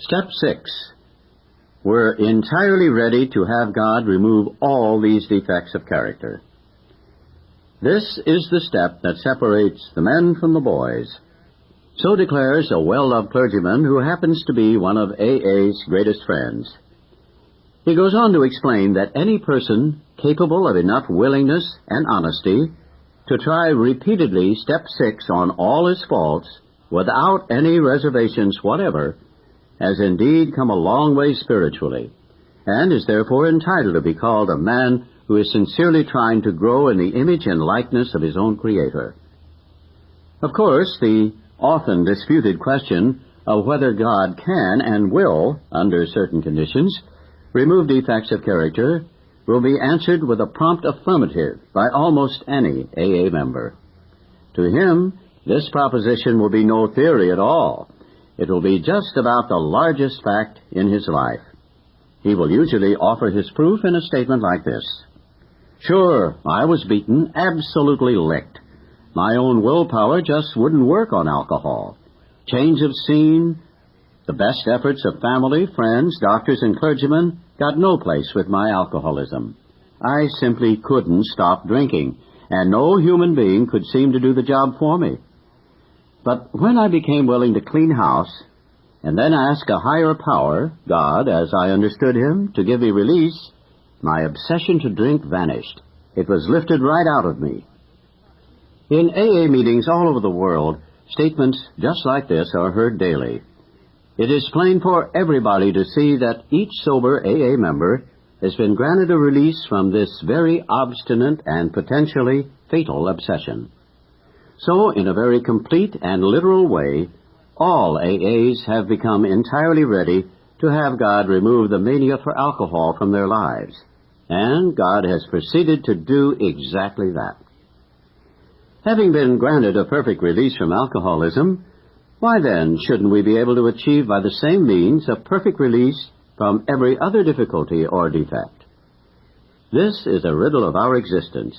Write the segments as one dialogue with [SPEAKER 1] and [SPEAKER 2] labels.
[SPEAKER 1] Step 6. We're entirely ready to have God remove all these defects of character. This is the step that separates the men from the boys. So declares a well-loved clergyman who happens to be one of AA's greatest friends. He goes on to explain that any person capable of enough willingness and honesty to try repeatedly Step 6 on all his faults without any reservations whatever has indeed come a long way spiritually, and is therefore entitled to be called a man who is sincerely trying to grow in the image and likeness of his own Creator. Of course, the often disputed question of whether God can and will, under certain conditions, remove defects of character will be answered with a prompt affirmative by almost any AA member. To him, this proposition will be no theory at all. It will be just about the largest fact in his life. He will usually offer his proof in a statement like this. Sure, I was beaten, absolutely licked. My own willpower just wouldn't work on alcohol. Change of scene, the best efforts of family, friends, doctors, and clergymen got no place with my alcoholism. I simply couldn't stop drinking, and no human being could seem to do the job for me. But when I became willing to clean house, and then ask a higher power, God, as I understood him, to give me release, my obsession to drink vanished. It was lifted right out of me. In AA meetings all over the world, statements just like this are heard daily. It is plain for everybody to see that each sober AA member has been granted a release from this very obstinate and potentially fatal obsession. So, in a very complete and literal way, all AAs have become entirely ready to have God remove the mania for alcohol from their lives. And God has proceeded to do exactly that. Having been granted a perfect release from alcoholism, why then shouldn't we be able to achieve by the same means a perfect release from every other difficulty or defect? This is a riddle of our existence,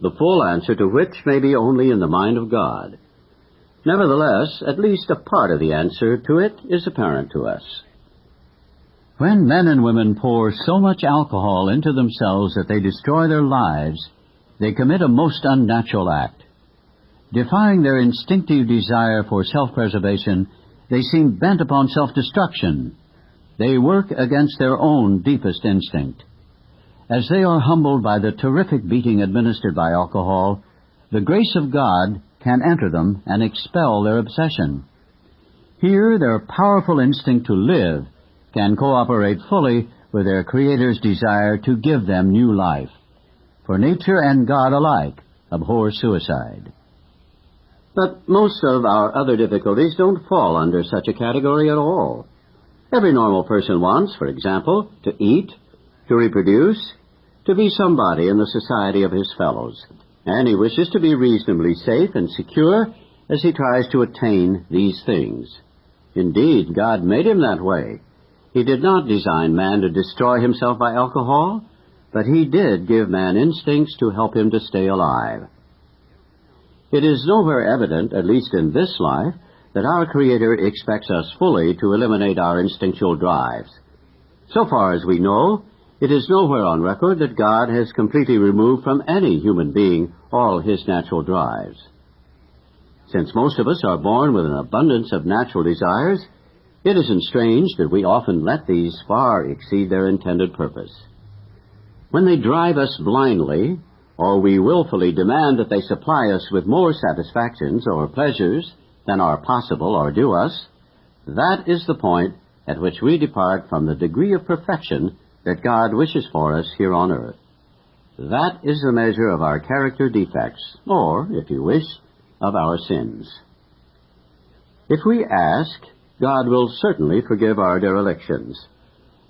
[SPEAKER 1] the full answer to which may be only in the mind of God. Nevertheless, at least a part of the answer to it is apparent to us. When men and women pour so much alcohol into themselves that they destroy their lives, they commit a most unnatural act. Defying their instinctive desire for self-preservation, they seem bent upon self-destruction. They work against their own deepest instinct. As they are humbled by the terrific beating administered by alcohol, the grace of God can enter them and expel their obsession. Here, their powerful instinct to live can cooperate fully with their Creator's desire to give them new life. For nature and God alike abhor suicide. But most of our other difficulties don't fall under such a category at all. Every normal person wants, for example, to eat, to reproduce, to be somebody in the society of his fellows, and he wishes to be reasonably safe and secure as he tries to attain these things. Indeed, God made him that way. He did not design man to destroy himself by alcohol, but he did give man instincts to help him to stay alive. It is nowhere evident, at least in this life, that our Creator expects us fully to eliminate our instinctual drives. So far as we know, it is nowhere on record that God has completely removed from any human being all his natural drives. Since most of us are born with an abundance of natural desires, it isn't strange that we often let these far exceed their intended purpose. When they drive us blindly, or we willfully demand that they supply us with more satisfactions or pleasures than are possible or due us, that is the point at which we depart from the degree of perfection that God wishes for us here on earth. That is the measure of our character defects, or, if you wish, of our sins. If we ask, God will certainly forgive our derelictions,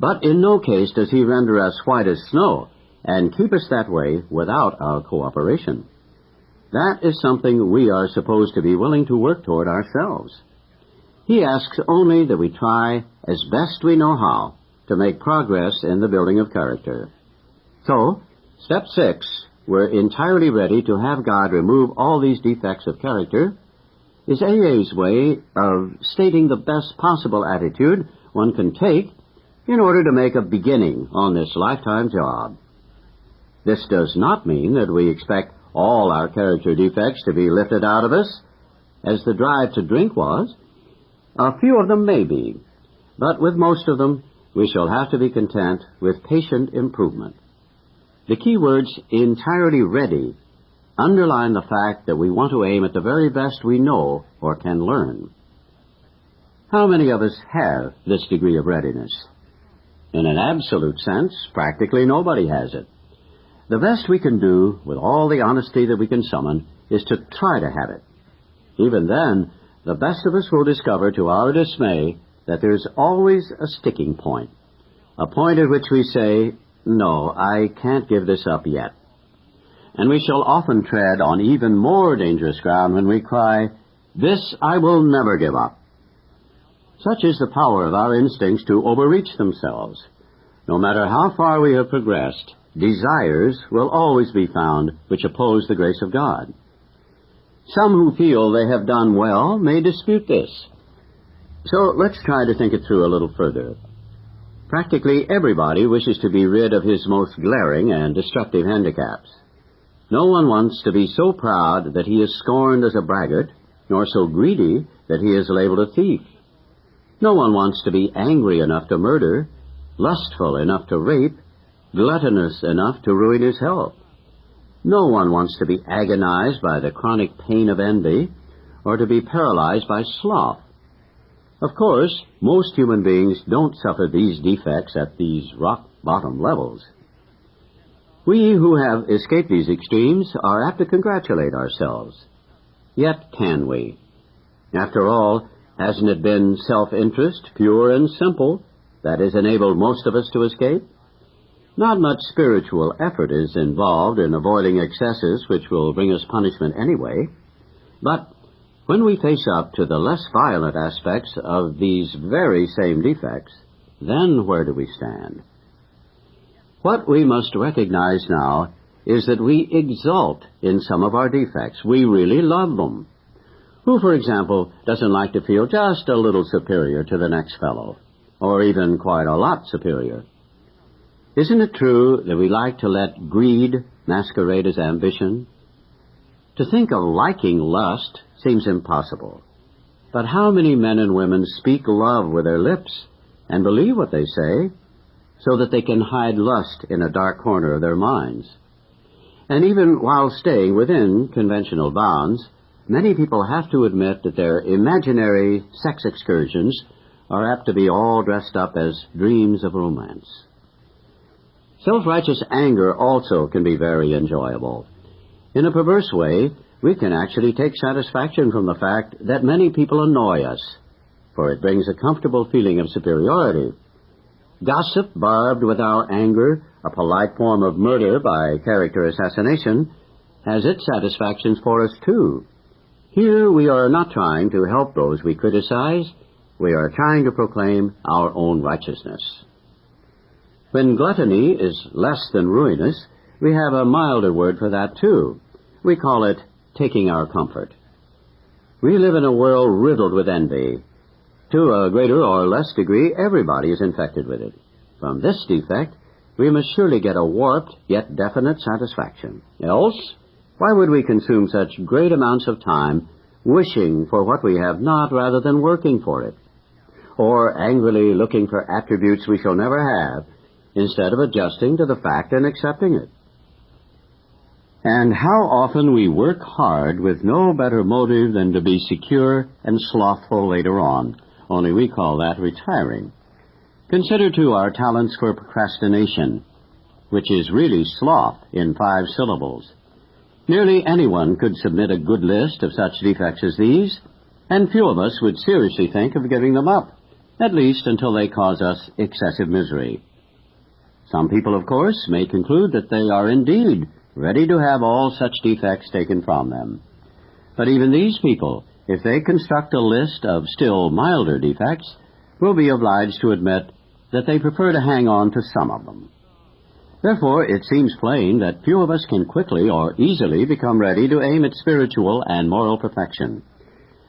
[SPEAKER 1] but in no case does he render us white as snow and keep us that way without our cooperation. That is something we are supposed to be willing to work toward ourselves. He asks only that we try as best we know how to make progress in the building of character. So, Step 6, we're entirely ready to have God remove all these defects of character, is AA's way of stating the best possible attitude one can take in order to make a beginning on this lifetime job. This does not mean that we expect all our character defects to be lifted out of us, as the drive to drink was. A few of them may be, but with most of them, we shall have to be content with patient improvement. The key words, entirely ready, underline the fact that we want to aim at the very best we know or can learn. How many of us have this degree of readiness? In an absolute sense, practically nobody has it. The best we can do, with all the honesty that we can summon, is to try to have it. Even then, the best of us will discover to our dismay that there's always a sticking point, a point at which we say, no, I can't give this up yet. And we shall often tread on even more dangerous ground when we cry, this I will never give up. Such is the power of our instincts to overreach themselves. No matter how far we have progressed, desires will always be found which oppose the grace of God. Some who feel they have done well may dispute this. So let's try to think it through a little further. Practically everybody wishes to be rid of his most glaring and destructive handicaps. No one wants to be so proud that he is scorned as a braggart, nor so greedy that he is labeled a thief. No one wants to be angry enough to murder, lustful enough to rape, gluttonous enough to ruin his health. No one wants to be agonized by the chronic pain of envy, or to be paralyzed by sloth. Of course, most human beings don't suffer these defects at these rock-bottom levels. We who have escaped these extremes are apt to congratulate ourselves. Yet can we? After all, hasn't it been self-interest, pure and simple, that has enabled most of us to escape? Not much spiritual effort is involved in avoiding excesses which will bring us punishment anyway. But when we face up to the less violent aspects of these very same defects, then where do we stand? What we must recognize now is that we exult in some of our defects. We really love them. Who, for example, doesn't like to feel just a little superior to the next fellow, or even quite a lot superior? Isn't it true that we like to let greed masquerade as ambition? To think of liking lust seems impossible. But how many men and women speak love with their lips and believe what they say so that they can hide lust in a dark corner of their minds? And even while staying within conventional bounds, many people have to admit that their imaginary sex excursions are apt to be all dressed up as dreams of romance. Self-righteous anger also can be very enjoyable. In a perverse way, we can actually take satisfaction from the fact that many people annoy us, for it brings a comfortable feeling of superiority. Gossip barbed with our anger, a polite form of murder by character assassination, has its satisfactions for us too. Here we are not trying to help those we criticize. We are trying to proclaim our own righteousness. When gluttony is less than ruinous, we have a milder word for that too. We call it taking our comfort. We live in a world riddled with envy. To a greater or less degree, everybody is infected with it. From this defect, we must surely get a warped yet definite satisfaction. Else, why would we consume such great amounts of time wishing for what we have not rather than working for it? Or angrily looking for attributes we shall never have, instead of adjusting to the fact and accepting it? And how often we work hard with no better motive than to be secure and slothful later on, only we call that retiring. Consider, too, our talents for procrastination, which is really sloth in 5 syllables. Nearly anyone could submit a good list of such defects as these, and few of us would seriously think of giving them up, at least until they cause us excessive misery. Some people, of course, may conclude that they are indeed ready to have all such defects taken from them. But even these people, if they construct a list of still milder defects, will be obliged to admit that they prefer to hang on to some of them. Therefore, it seems plain that few of us can quickly or easily become ready to aim at spiritual and moral perfection.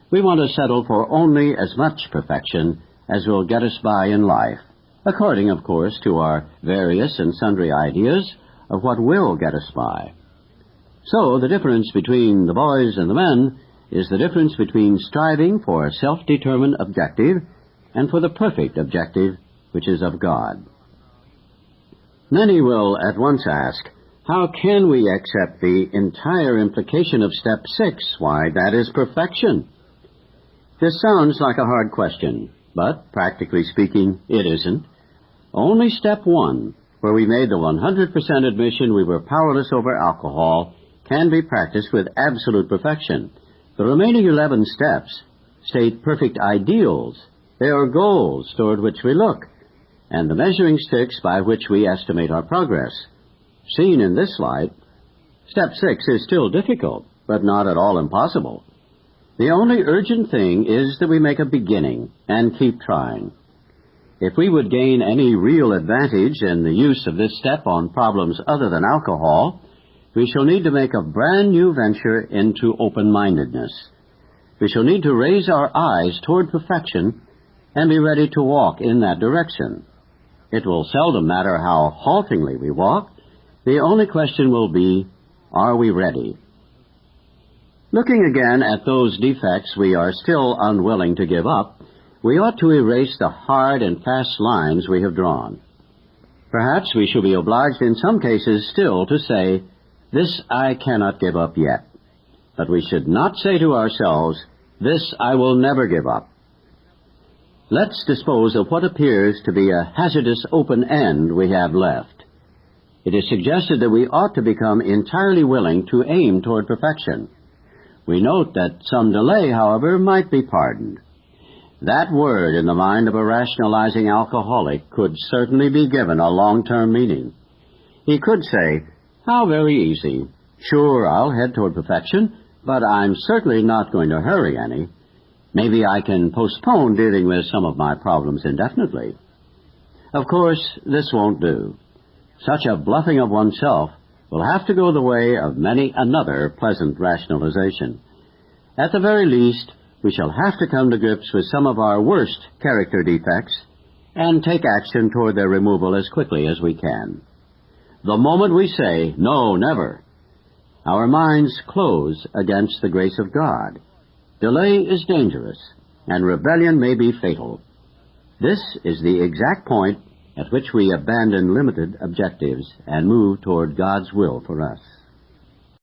[SPEAKER 1] We want to settle for only as much perfection as will get us by in life, according, of course, to our various and sundry ideas of what will get us by. So the difference between the boys and the men is the difference between striving for a self-determined objective and for the perfect objective, which is of God. Many will at once ask, how can we accept the entire implication of step 6? Why, that is perfection. This sounds like a hard question, but practically speaking, it isn't. Only step 1, where we made the 100% admission we were powerless over alcohol, can be practiced with absolute perfection. The remaining 11 steps state perfect ideals. They are goals toward which we look, and the measuring sticks by which we estimate our progress. Seen in this light, step 6 is still difficult, but not at all impossible. The only urgent thing is that we make a beginning and keep trying. If we would gain any real advantage in the use of this step on problems other than alcohol, we shall need to make a brand new venture into open-mindedness. We shall need to raise our eyes toward perfection and be ready to walk in that direction. It will seldom matter how haltingly we walk. The only question will be, are we ready? Looking again at those defects we are still unwilling to give up, we ought to erase the hard and fast lines we have drawn. Perhaps we shall be obliged in some cases still to say, this I cannot give up yet. But we should not say to ourselves, this I will never give up. Let's dispose of what appears to be a hazardous open end we have left. It is suggested that we ought to become entirely willing to aim toward perfection. We note that some delay, however, might be pardoned. That word in the mind of a rationalizing alcoholic could certainly be given a long-term meaning. He could say, how very easy. Sure, I'll head toward perfection, but I'm certainly not going to hurry any. Maybe I can postpone dealing with some of my problems indefinitely. Of course, this won't do. Such a bluffing of oneself will have to go the way of many another pleasant rationalization. At the very least, we shall have to come to grips with some of our worst character defects and take action toward their removal as quickly as we can. The moment we say, no, never, our minds close against the grace of God. Delay is dangerous, and rebellion may be fatal. This is the exact point at which we abandon limited objectives and move toward God's will for us.